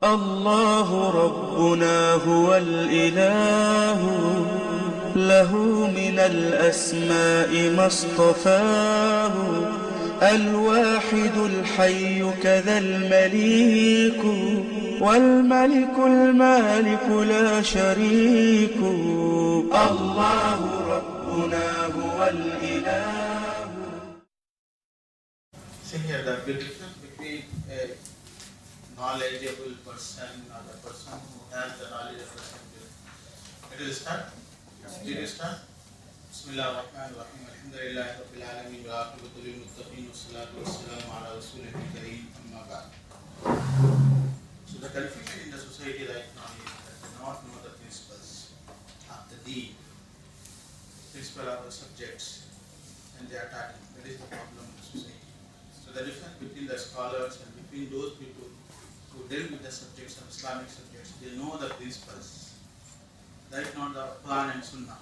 الله ربنا هو الإله، له من الأسماء ما اصطفاه، الواحد الحي كذا المليك، والملك المالك لا شريك. الله ربنا هو الإله. See here, the difference between a knowledgeable person or the person who has the knowledge of the subject. It will start. Did you start? Bismillah ar-Rahman ar-Rahim. Alhamdulillah Rabbil Alameen. Wa aqibatu lil muttaqin. Wassalatu wassalamu ala rasulih kareem. Amma ba'd. So the confusion in the society right now is that they do not know the principles of the deen, principle of the subjects, and they are attacking. That is the problem in the society. So the difference between the scholars and between those people who deal with the subjects of Islamic subjects, they know the principles. Right now the Quran and Sunnah,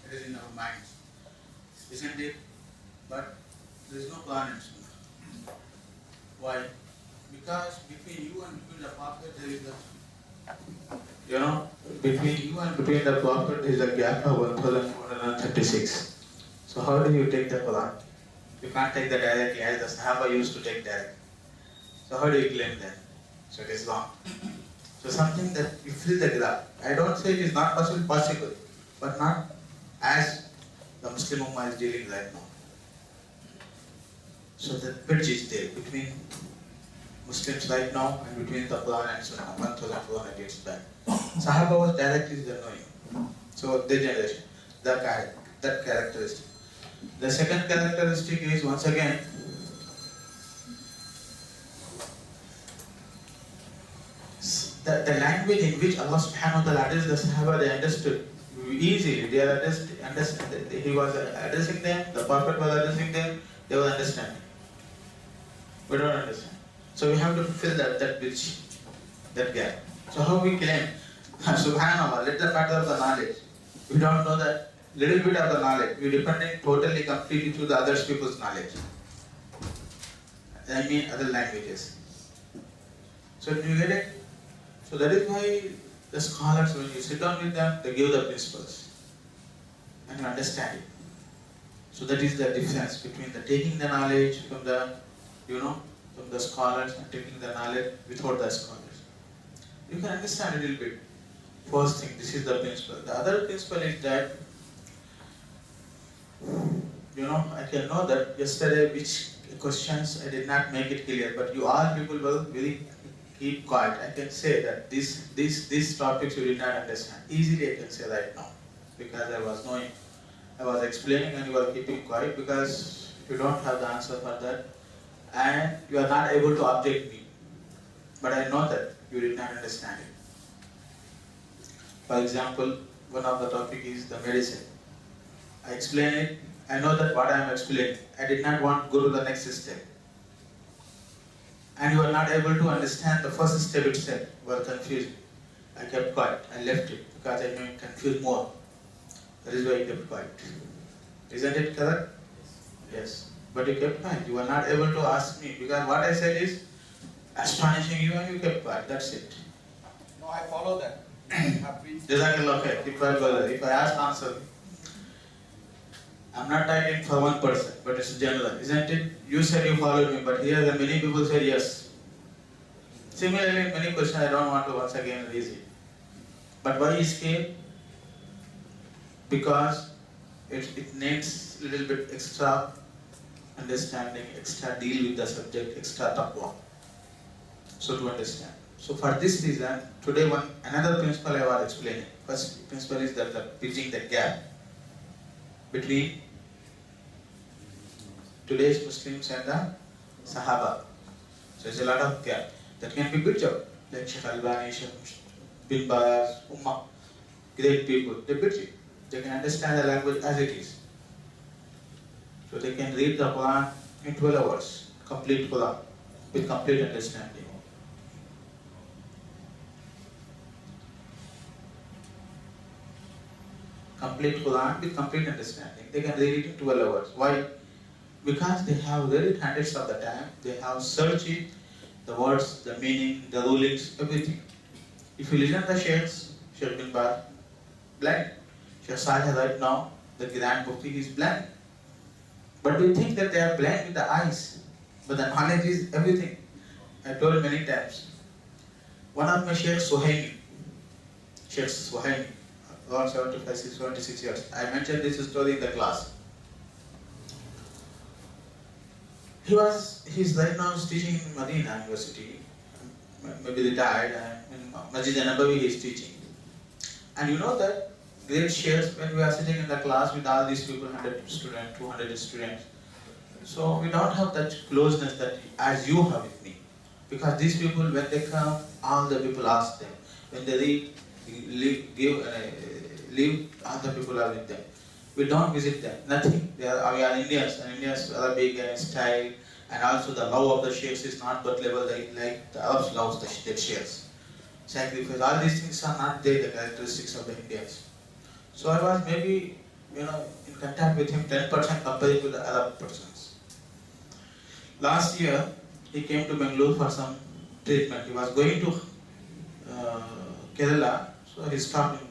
it is in our minds, isn't it? But there is no Quran and Sunnah. Why? Because between you and between the Prophet there is between you and between the Prophet there is a gap of 1436. So how do you take the Quran? You can't take that directly as the Sahaba used to take direct. So how do you claim that? So it is wrong. So something that you fill the gap. I don't say it is not possible, but not as the Muslim Ummah is dealing right now. So the bridge is there between Muslims right now and between the Quran and Sunnah, 1400 years back. Sahaba was directly the knowing. So their generation, that characteristic. The second characteristic is once again the language in which Allah subhanahu wa ta'ala addressed the Sahaba, they understood easily. He was addressing them, the Prophet was addressing them, they were understanding. We don't understand. So we have to fill that bridge, that gap. So how we claim, subhanallah, let the matter of the knowledge. We don't know that little bit of the knowledge. We depending totally, completely to the other people's knowledge. I mean other languages. So do you get it? So that is why the scholars, when you sit down with them, they give the principles and you understand it. So that is the difference between the taking the knowledge from the from the scholars and taking the knowledge without the scholars. You can understand a little bit. First thing, this is the principle. The other principle is that I can know that yesterday which questions I did not make it clear, but you all people will very keep quiet. I can say that these topics you did not understand. Easily I can say right now, because I was explaining and you are keeping quiet because you don't have the answer for that and you are not able to object me. But I know that you did not understand it. For example, one of the topic is the medicine. I explain it. I know that what I am explaining. I did not want to go to the next step. And you are not able to understand the first step itself. You are confused. I kept quiet. I left it because I may confuse more. That is why I kept quiet. Isn't it correct? Yes. But you kept quiet. You were not able to ask me because what I said is astonishing you and you kept quiet. That's it. No, I follow that. Jazakallah khair. If I ask, answer. I'm not talking for one person, but it's general, isn't it? You said you followed me, but here the many people said yes. Similarly, many questions I don't want to once again raise it. But why escape? Because it needs a little bit extra understanding, extra deal with the subject, extra taqwa. So to understand. So for this reason, today another principle I was explaining. First principle is that the bridging the gap between today's Muslims and the Sahaba. So there's a lot of gap that can be bridged out. Like Sheikh Albani, Sheikh Bin Baz, Ummah, great people, they bridge it. They can understand the language as it is. So they can read the Quran in 12 hours, complete Quran, with complete understanding. Complete Quran with complete understanding. They can read it in 12 hours. Why? Because they have read it hundreds of the time. They have searched it, the words, the meaning, the rulings, everything. If you listen to the sheikhs, Sheikh bin Baz, blind. Sheikh Saleh right now, the Grand Mufti, is blind. But we think that they are blind with the eyes. But the knowledge is everything. I told many times. One of my Sheikh Suhaimi, around 76 years. I mentioned this story in the class. He's right now teaching in Madina University, maybe retired, and in Masjid Nabawi he is teaching. And you know that great sheikhs, when we are sitting in the class with all these people, 100 students, 200 students, so we don't have that closeness that as you have with me. Because these people, when they come, all the people ask them. When they leave, all the people are with them. We don't visit them, nothing. We are Indians, and Indians are big and style, and also the love of the sheikhs is not but level like the Arabs love the sheikhs. Sacrifice, all these things are not there, the characteristics of the Indians. So I was maybe, in contact with him 10% compared to the Arab persons. Last year, he came to Bangalore for some treatment. He was going to Kerala, so he stopped in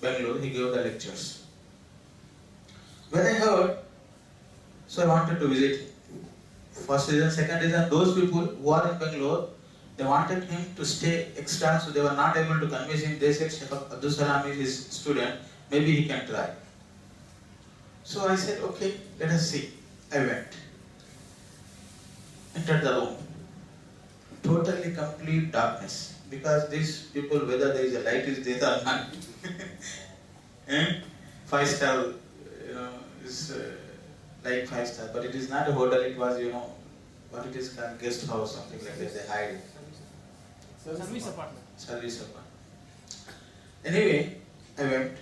Bangalore, he gave the lectures. When I heard, so I wanted to visit him. First reason, second reason, those people who are in Bangalore, they wanted him to stay extra, so they were not able to convince him. They said, Sheikh Abdus Salaam is his student, maybe he can try. So I said, okay, let us see. I went. Entered the room. Totally complete darkness. Because these people, whether there is a light is there or not. And 5-star, is like 5-star, but it is not a hotel, it was, what it is called, guest house, something like that, they hide it. Service apartment. Service apartment. Anyway, I went.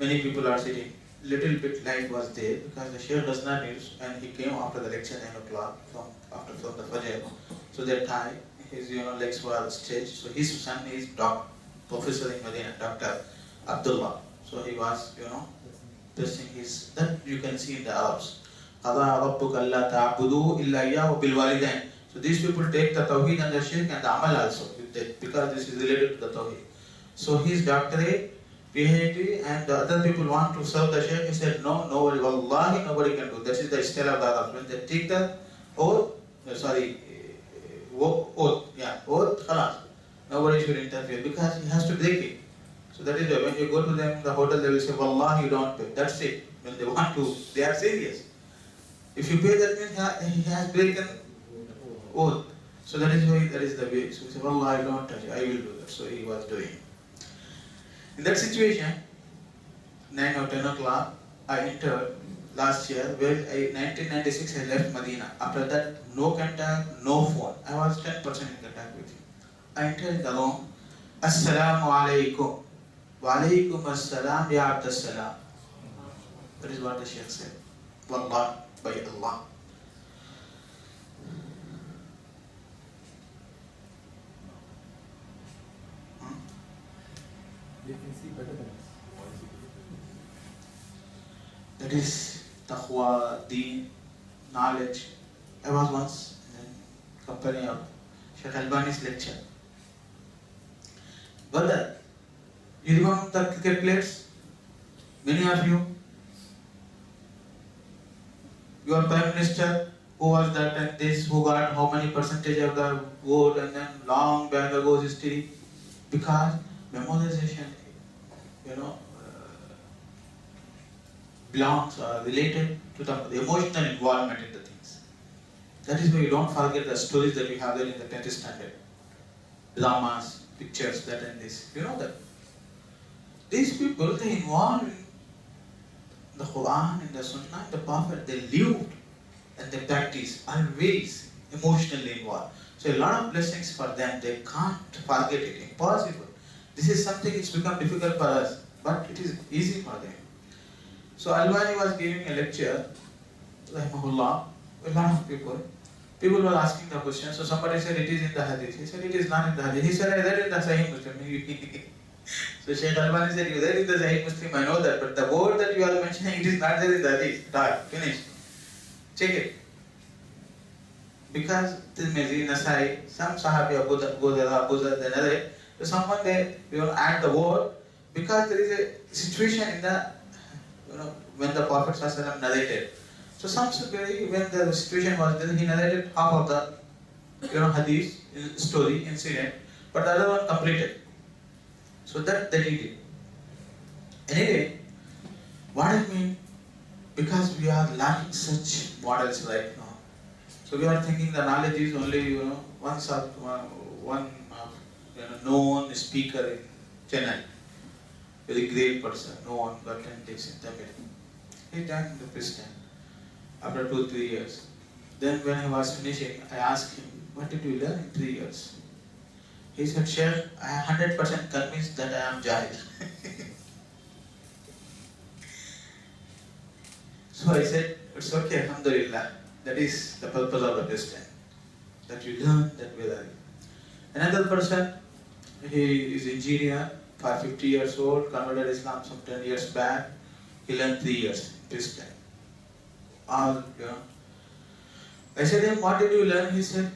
Many people are sitting. Little bit light was there because the sheikh does not use, and he came after the lecture 9 o'clock from the Fajr. So that time, his legs were stretched. So his son is professor in Medina, Dr. Abdullah. So he was, pressing his, that you can see in the Arabs. قَضَى رَبُّكَ أَلَّا تَعْبُدُوا إِلَّا إِيَّاهُ وَبِالْوَالِدَيْنِ. So these people take the Tauheed and the Shaikh and the Amal also, because this is related to the Tauheed. So his doctorate, PhD, and the other people want to serve the Shaikh. He said, no, nobody, wallahi, nobody can do. That is the style of the Arabs. When they take the oath, khalas. Nobody should interfere because he has to break it. So that is why when you go to them, the hotel, they will say, wallahi, you don't pay. That's it. When they want to, they are serious. If you pay, that means he has broken oath. So that is why, that is the way. So he said, wallahi, I don't touch it. I will do that. So he was doing. In that situation, 9 or 10 o'clock, I entered last year, where 1996 I left Medina. After that, no contact, no phone. I was 10% in contact with him. I entered the room. Assalamu alaikum. Wa alaikum assalam ya Abdus Salam. That is what the Shaykh said. Wallah, by Allah. They can see better than us. That is taqwa, deen, knowledge. I was once in the company of Sheikh Albani's lecture. Brother, you remember the cricket players? Many of you? Your Prime Minister, who was that and this, who got how many percentage of the vote, and then long back ago history. Because memorization, belongs or related to the emotional involvement in the things. That is why you don't forget the stories that we have there in the 10th standard. Dramas, pictures, that and this. You know that. These people, they involved in the Quran, in the Sunnah, in the Prophet, they lived and they practiced, always emotionally involved. So a lot of blessings for them, they can't forget it, impossible. This is something it's become difficult for us, but it is easy for them. So Albani was giving a lecture, rahimahullah, a lot of people. People were asking the question, so somebody said it is in the hadith. He said it is not in the hadith. He said I read in the Sahih Muslim. So Shaykh Albani said, you read in the Sahih Muslim, I know that, but the word that you are mentioning, it is not there in the hadith. Finish. Check it. because Tirmidhi, Nasai, some Sahabi, Abu Dharr, they narrate, so someone they add the word because there is a situation in the when the Prophet ﷺ narrated. So some when the situation was there, he narrated half of the hadith story incident, but the other one completed. So that they did it. Anyway, what I mean, because we are lacking such models right now. So we are thinking the knowledge is only one known speaker in Chennai, very great person, known, but takes in Tamil. He died in the prison after 2-3 years. Then when I was finishing, I asked him, what did you learn in 3 years? He said, Sheikh, I am 100% convinced that I am Jahil. So I said, it's okay, alhamdulillah. That is the purpose of the Christian. That you learn that way. Another person, he is engineer, for 50 years old, converted Islam some 10 years back. He learned 3 years Christian. All, I said him, what did you learn? He said,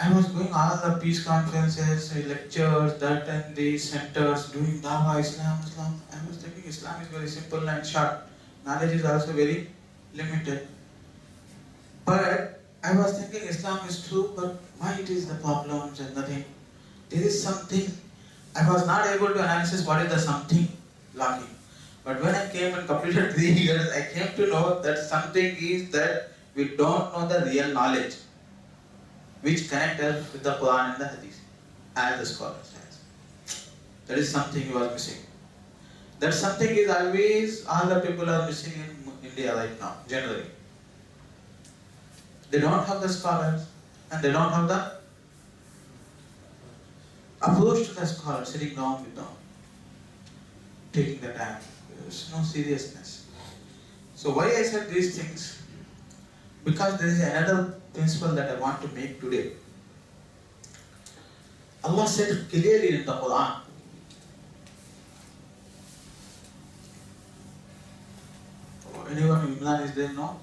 I was going all the peace conferences, lectures, that and these centers, doing Dawah, Islam. I was thinking Islam is very simple and short. Knowledge is also very limited. But I was thinking Islam is true, but why it is the problems and nothing? There is something. I was not able to analyze what is the something lacking. But when I came and completed 3 years, I came to know that something is that we don't know the real knowledge which connects us with the Quran and the Hadith, as the scholars has. That is something he was missing. That something is always, all the people are missing in India right now, generally. They don't have the scholars and they don't have the approach to the scholar, sitting down with them, taking the time. There's no seriousness. So why I said these things? Because there is another principle that I want to make today. Allah said clearly in the Quran, anyone who Imran is there now?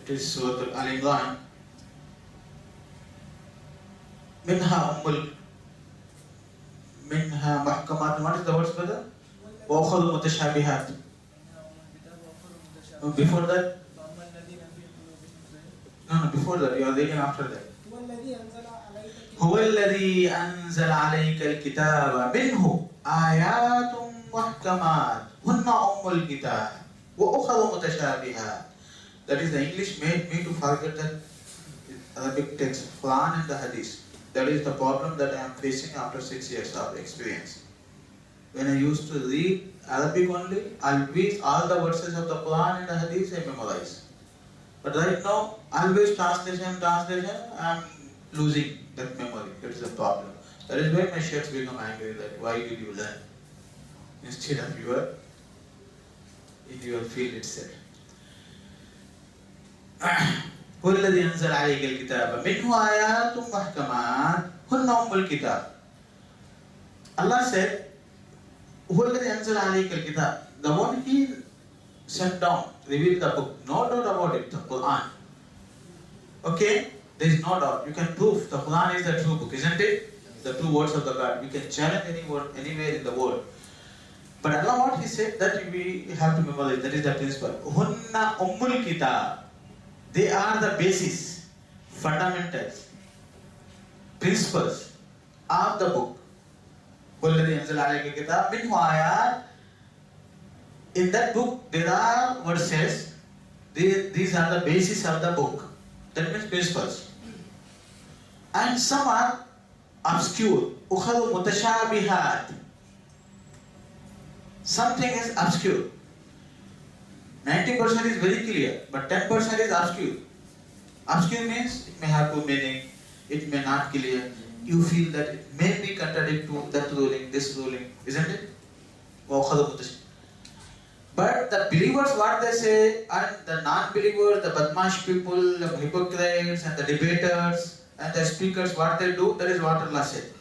It is Surah Al-Imran. منها محكمات. What is the words, brother? وأخذ متشابهات. Before that? No, before that. You are reading after that. هو الذي أنزل عليك الكتاب منه آيات محكمات هن أم الكتاب وأخذ متشابهات. That is, the English made me to forget that Arabic text, Quran and the Hadith. That is the problem that I am facing after 6 years of experience. When I used to read Arabic only, always all the verses of the Quran and the Hadith I memorize. But right now, always translation, I am losing that memory. That is the problem. That is why my sheikhs become angry that why did you learn? Instead of in your field itself. هو الذي أنزل عليك الكتاب منه آيات محكمات هن أم الكتاب. Allah said, هو الذي أنزل عليك الكتاب. The one he sent down, revealed the book. No doubt about it, the Quran. Okay? There is no doubt. You can prove the Quran is the true book, isn't it? The true words of the God. You can challenge any word, anywhere in the world. But Allah, what He said, that we have to memorize. That is the principle. Hunna ummul kitab. They are the basis, fundamentals, principles of the book. وَالَّذِي أَنزَلَ عَلَيْكَ الْكِتَابَ مِنْهُ آيَاتٌ. In that book, there are verses. These are the basis of the book. That means principles. And some are obscure. أُخَذُ مُتَشَابِهَاتٌ. Something is obscure. 90% is very clear, but 10% is obscure. Obscure means it may have two meanings, it may not clear. You feel that it may be contradict to that ruling, this ruling, isn't it? But the believers, what they say, and the non-believers, the badmash people, the hypocrites, and the debaters, and the speakers, what they do, that is what Allah said.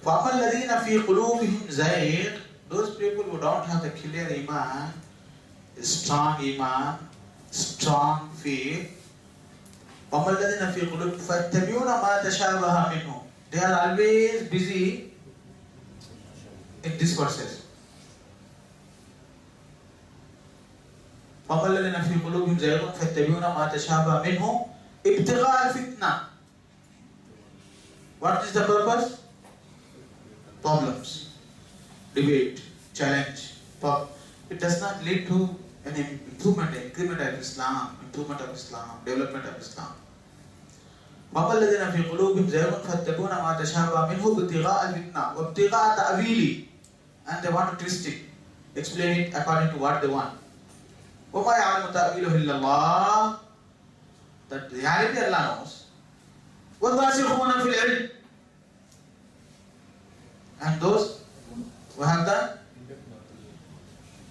فَأَمَّا الَّذِينَ فِي قُلُوبِهِمْ زَيْغٌ. Those people who don't have the clear iman, strong faith, وَمَا الَّذِينَ فِي قُلُوبِهِمْ فَيَتَّبِعُونَ مَا تَشَابَهَ مِنْهُ. They are always busy in these verses. وَمَا الَّذِينَ فِي قُلُوبِهِمْ زَيْغٌ فَيَتَّبِعُونَ مَا تَشَابَهَ مِنْهُ ابْتِغَاءَ الْفِتْنَةِ. What is the purpose? Problems, debate, challenge. It does not lead to an improvement, increment of Islam, improvement of Islam, development of Islam. وَمَا الَّذِينَ فِي قُلُوبِهِمْ زَيْغٌ فَيَتَّبِعُونَ مَا تَشَابَهَ مِنْهُ ابْتِغَاءَ الْفِتْنَةِ وَابْتِغَاءَ تَأْوِيلِهِ. And they want to twist it, explain it according to what they want. وَمَا يَعْلَمُ تَأْوِيلُهُ إِلَّا اللَّهُ. That reality Allah knows. وَالرَّاسِخُونَ فِي الْعِلْمِ. And those who have done,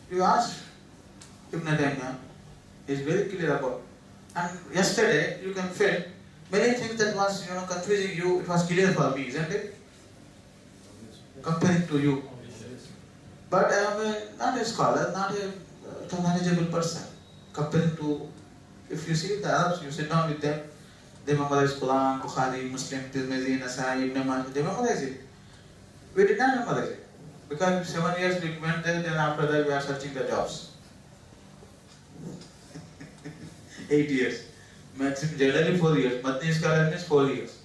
you ask Ibn Taymiyyah, he is very clear about. And yesterday you can feel many things that was confusing you, it was clear for me, isn't it? Comparing to you. But I am not a scholar, not a knowledgeable person. Comparing to, if you see the Arabs, you sit down with them, they memorize Quran, Bukhari, Muslim, Tirmidhi, Nasai, Ibn Majah, they memorize it. We did not memorize it. Because 7 years we went there, then after that we are searching the jobs. 8 years. Maximum, generally 4 years. Madani scholar means 4 years.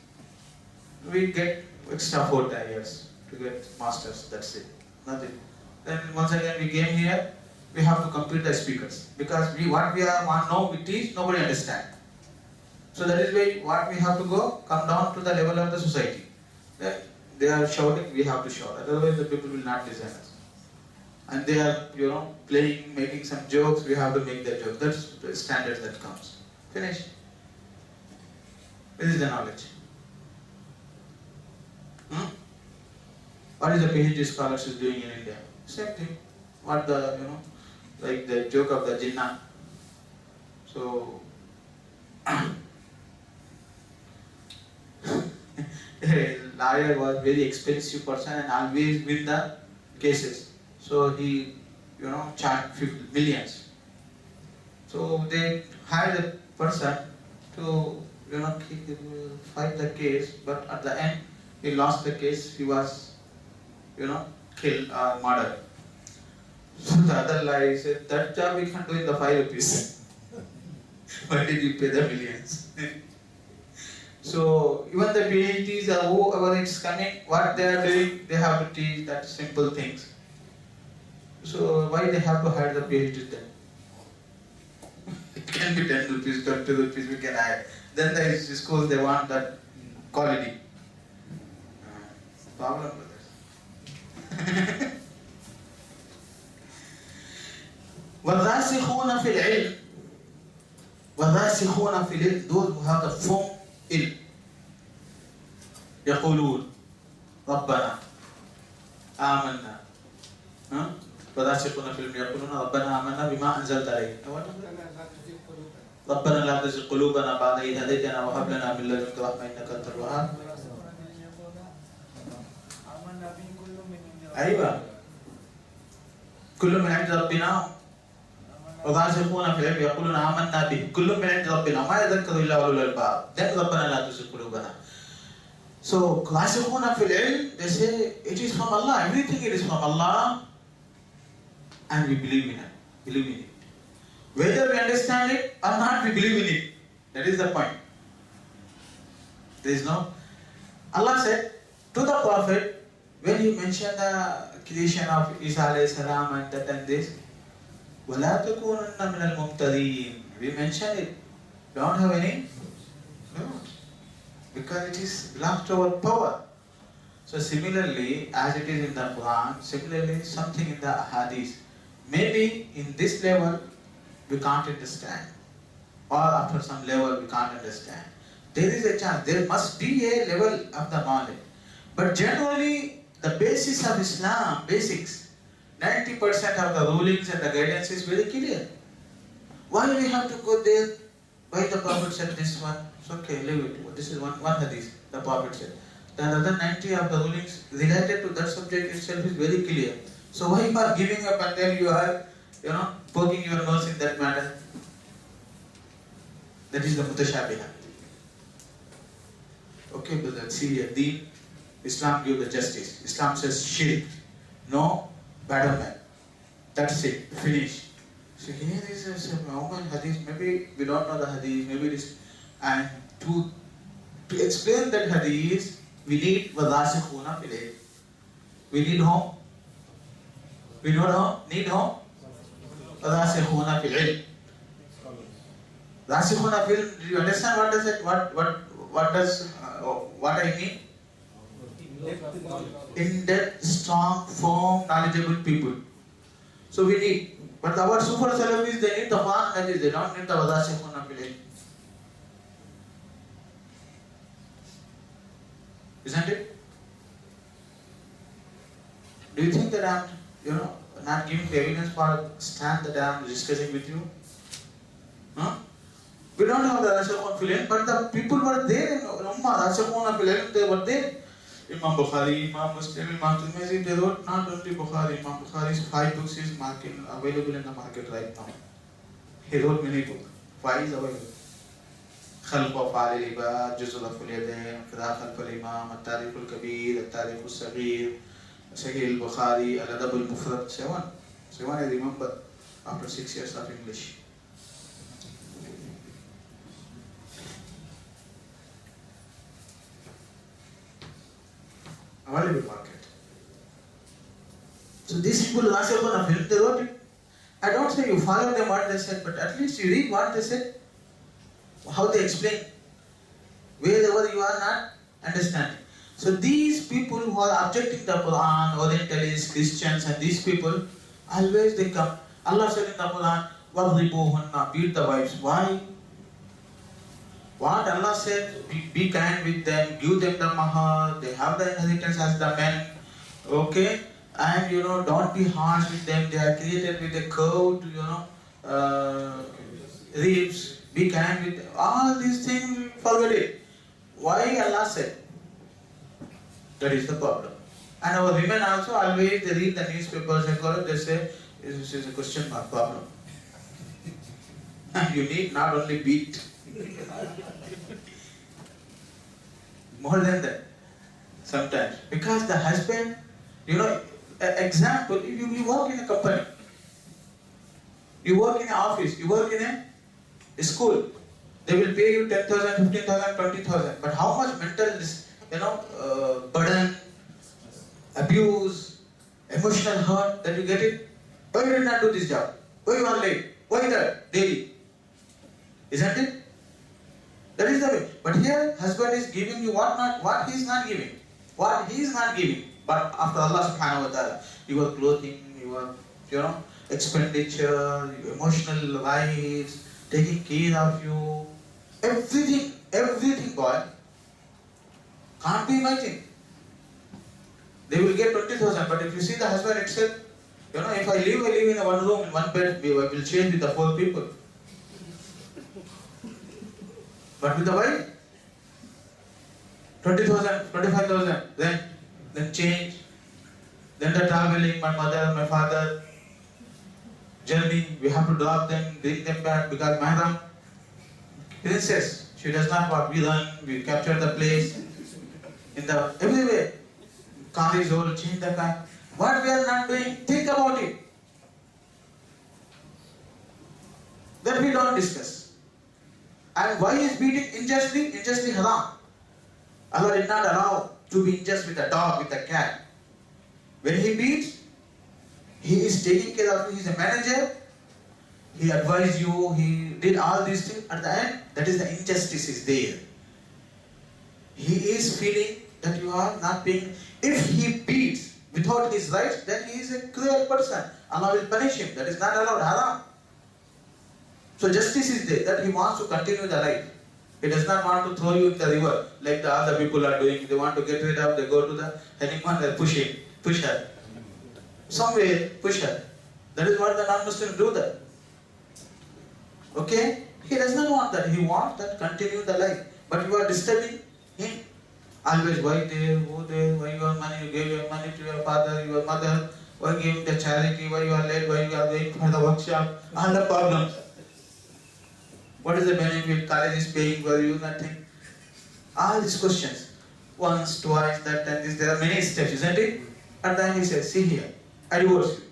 We get extra 4 years to get masters, that's it. Nothing. Then once again we came here, we have to complete the speakers. Because what we know, we teach, nobody understands. So that is why what we have to come down to the level of the society. Then they are shouting, we have to shout. Otherwise the people will not listen us. And they are, playing, making some jokes, we have to make the jokes. That's the standard that comes. Finish. This is the knowledge. What is the PhD scholars is doing in India? Same thing. What the, like the joke of the Jinnah. So, a lawyer was very expensive person and always win the cases. So he, charged millions. So they hired a person to, fight the case, but at the end he lost the case. He was, killed or murdered. So the other lawyer said, that job we can do in the 5 rupees. Why did you pay the millions? So even the PhDs or whoever is coming, what they are doing, they have to teach that simple things. So why they have to hire the PhDs then? It can be 10 rupees, 20 rupees we can hire. Then the schools, they want that quality. Problem with this. وَالرَّاسِخُونَ فِي الْعِلْمِ. وَالرَّاسِخُونَ فِي الْعِلْمِ. Those who have the firm ilm. يقولون ربنا آمنا. والراسخون في العلم يقولون ربنا آمنا بما أنزلت علينا. ربنا لا تزغ قلوبنا بعد إذ هديتنا وهب لنا من لدنك رحمة إنك أنت الوهاب. أيوة. كل من عند ربنا. والراسخون في العلم يقولون آمنا به كل من عند ربنا ما يذكر إلا أولو الألباب. Then ربنا لا تزغ قلوبنا. So راسخون في العلم, they say it is from Allah. Everything it is from Allah, and we believe in it. Whether we understand it or not, we believe in it. That is the point. There is no. Allah said to the Prophet, when he mentioned the creation of Isa alayhi salam and that and this, وَلَا تَكُونَنَّ مِنَ الْمُمْتَرِينَ. We mentioned it. Don't have any? No. Because it is belongs to our power. So similarly, as it is in the Quran, similarly something in the Hadith. Maybe in this level we can't understand, or after some level we can't understand. There is a chance, there must be a level of the knowledge. But generally, the basis of Islam, basics, 90% of the rulings and the guidance is very clear. Why we have to go there? Why the Prophet said this one? It's okay, leave it. This is one hadith, the Prophet said. The other 90 of the rulings related to that subject itself is very clear. So why you are giving up and then you are, poking your nose in that matter? That is the mutashabiha. Okay, brother, see, Deen, Islam gives the justice. Islam says shirk, no better man. That's it, finish. So here is a Muhammad hadith, maybe we don't know the hadith, maybe it is, and to explain that hadith, we need wadasikhuna fil ilm. We need whom? We need whom? Wadasikhuna fil ilm. Rasikhuna fil ilm, do you understand what does it, what I mean? In-depth, strong, firm, knowledgeable people. So we need, but our super Salafis, they need the Quran, that is, they don't need the wadasikhuna fil ilm. Isn't it? Do you think that I'm, not giving the evidence for a stand that I'm discussing with you? Huh? We don't have the Rasikhun fil ilm, but the people were there in Ummah, Rasikhun fil ilm, they were there. Imam Bukhari, Imam Muslim, Imam Tirmidhi, they wrote not only Bukhari, Imam Bukhari's 5 books is available in the market right now. He wrote many books. 5 is available. خلق وأفعال العباد، جزء رفع اليدين، قراءة خلف الإمام، التاريخ الكبير، التاريخ الصغير، صحيح البخاري، الأدب المفرد. 7 I remember after 6 years of English. Available market. So these people Rasikhun fil ilm, they wrote it. I don't say you follow them what they said, but at least you read what they said. How they explain, wherever you are not understanding. So these people who are objecting the Quran, Orientalists, Christians, and these people, always they come. Allah said in the Quran, وَضْرِبُوهُنَّ, beat the wives. Why? What Allah said, be kind with them, give them the mahar, they have the inheritance as the men, okay? And don't be harsh with them, they are created with a curved, ribs. Be kind with all these things, forget it. Why Allah said? That is the problem. And our women also always, they read the newspapers and they say, this is a question mark problem. And you need not only beat, more than that, sometimes. Because the husband, example, if you work in a company, you work in an office, you work in a school, they will pay you 10,000, 15,000, 20,000. But how much mental, burden, abuse, emotional hurt that you get it? Why you did not do this job? Why you are late? Why that? Daily. Isn't it? That is the way. But here, husband is giving you what he is not giving. What he is not giving. But after Allah subhanahu wa ta'ala, your clothing, your, expenditure, your emotional lives, taking care of you, everything, boy, can't be imagined. They will get 20,000, but if you see the husband itself, if I live in one room, in one bed, I will change with the 4 people. But with the wife, 20,000, 25,000, then change, then the traveling, my mother, my father, journey, we have to drop them, bring them back because Mahram, princess, she does not want, we run, we capture the place, everywhere, car is old, change the car. What we are not doing, think about it. That we don't discuss. And why is beating unjustly? Unjustly haram. Allah did not allow to be unjust with a dog, with a cat. When he beats, he is taking care of you, he is a manager, he advised you, he did all these things. At the end, that is the injustice is there. He is feeling that you are not paying. If he beats without his rights, then he is a cruel person. Allah will punish him. That is not allowed, haram. So justice is there, that he wants to continue the life. He does not want to throw you in the river like the other people are doing. They want to get rid of, they go to the honeymoon, they push her. Somewhere, push her. That is what the non-Muslims do that. Okay? He does not want that. He wants that continue the life. But you are disturbing him. Always, why there, who there, why you have money, you gave your money to your father, your mother, why giving the charity, why you are late, why you are going for the workshop, all the problems. What is the benefit? College is paying for you, nothing. All these questions. Once, twice, that, and this. There are many steps, isn't it? And then he says, see here, I divorce you.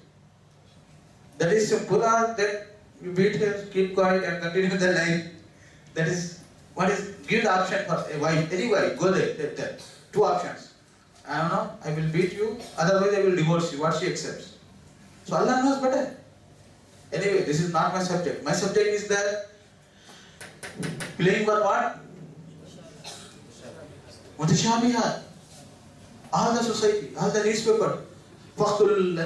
That is simple, or that you beat her, keep quiet and continue the life. That is, what is, give the option for a wife, any wife, go there, take that. Two options. I don't know, I will beat you, otherwise I will divorce you, what she accepts. So Allah knows better. Anyway, this is not my subject. My subject is that playing for what? Mutashabihat. All the society, all the newspaper. Faqtul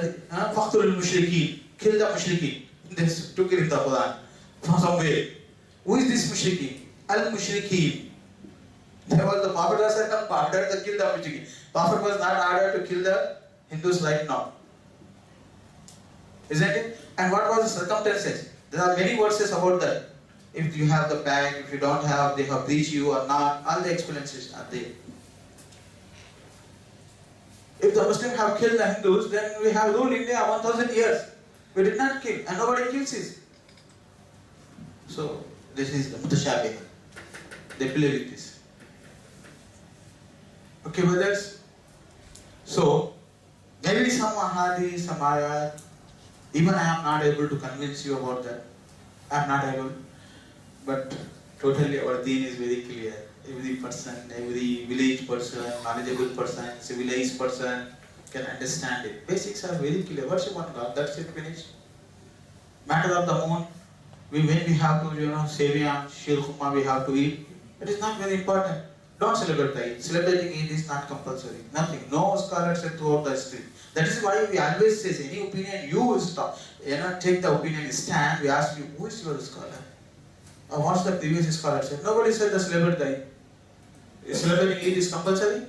mushrikeen. Kill the mushrikeen. They took it in the Quran. From somewhere. Who is this mushrikeen? Al-mushrikeen. There was the Prophet was ordered to kill the mushrikeen. Prophet was not ordered to kill the Hindus right now. Isn't it? And what was the circumstances? There are many verses about that. If you have the bag, if you don't have, they have breached you or not. All the explanations are there. If the Muslims have killed the Hindus, then we have ruled India 1000 years. We did not kill, and nobody kills us. So, this is the Mutashabih. They play with this. Okay, brothers? So, maybe some ahadith, some ayat, even I am not able to convince you about that. I am not able. But totally our deen is very clear. Every person, every village person, knowledgeable person, civilized person can understand it. Basics are very clear. Worship one God, that's it, finished. Matter of the moon, when we have to, Seviyan, Shir Khuma, we have to eat. It is not very important. Don't celebrate the Eid. Celebrating Eid is not compulsory. Nothing. No scholar said throughout the history. That is why we always say, any opinion you stop. Take the opinion stand. We ask you, who is your scholar? Or what's the previous scholar said? Nobody said the celebrate the Eid. Celebrating Eid is compulsory?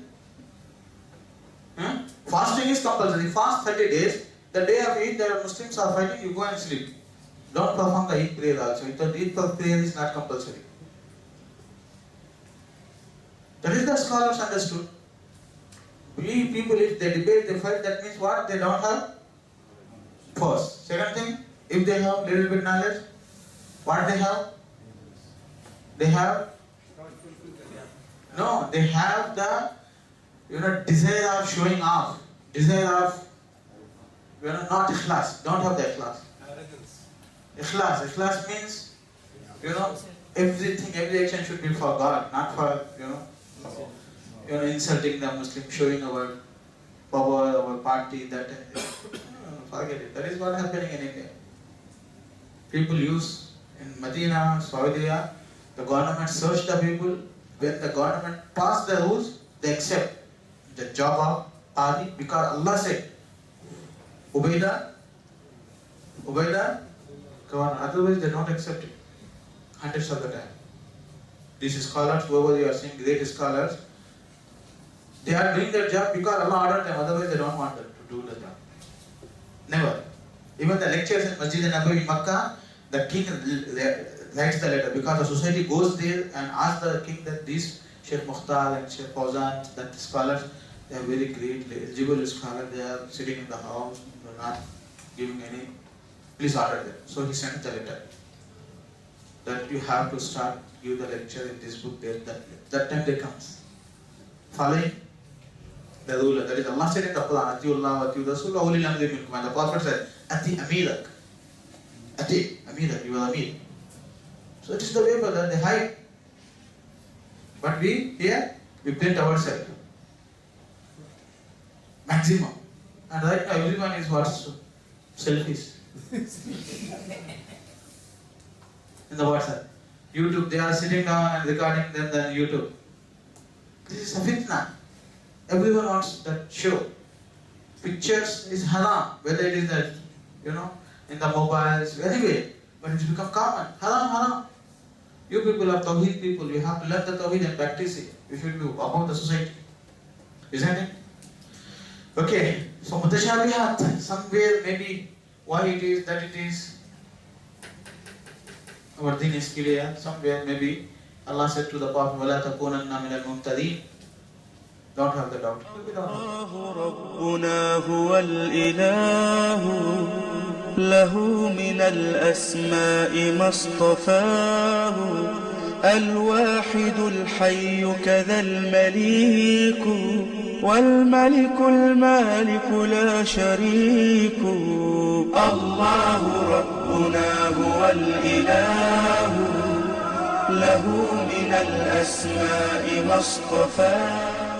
Fasting is compulsory. Fast 30 days. The day of Eid, the Muslims are fighting, you go and sleep. Don't perform the Eid prayer also. The Eid prayer is not compulsory. That is the scholars understood. We people, if they debate, they fight, that means what? They don't have first. Second thing, if they have little bit knowledge, what they have? They have no, they have the desire of showing off, desire of not ikhlas, don't have the ikhlas. Ikhlas means everything, every action should be for God, not for insulting the Muslim, showing our power, our party, that forget it. That is what happening in India. People use in Medina, Saudi Arabia, the government search the people. When the government pass the rules, they accept the job of party because Allah said, obey the government. Otherwise they don't accept it. Hundreds of the time. These scholars, whoever you are seeing, great scholars, they are doing their job because Allah ordered them, otherwise they don't want them to do the job. Never. Even the lectures in Masjid al-Nabawi in Makkah, the king writes the letter because the society goes there and asks the king that these Sheikh Mukhtar and Sheikh Fawzan, that scholars, they are very great, eligible scholars, they are sitting in the house, they are not giving any, please order them. So he sent the letter that you have to start, give the lecture in this book there, that time they comes. Following the ruler, that is Allah said in the Quran, Atiullah, Atiul Rasul, Awli Lamri Minkum, and the Prophet said, Ati Amirak. Ati Amirak, you are Amir. So it is the way, brother, they hide. But we print ourselves. Maximum. And right now everyone is what? Selfies. In the WhatsApp. YouTube, they are sitting down and recording them on YouTube. This is a fitna. Everyone wants that show. Pictures is haram, whether it is that, in the mobiles, anyway. But it's become common. Haram. You people are Tauheed people, you have to learn the Tauheed and practice it. You should be above the society. Isn't it? Okay, so Mutashabihat, somewhere maybe why it is that it is. Our deen is clear, somewhere maybe Allah said to the Prophet, وَلَا تَكُونَنَّ مِنَ الْمُمْتَرِينَ. Don't have the doubt. ربنا هو الإله له من الأسماء ما اصطفاه الواحد الحي كذا المليك، والملك المالك لا شريك. الله ربنا هو الإله، له من الأسماء ما اصطفى.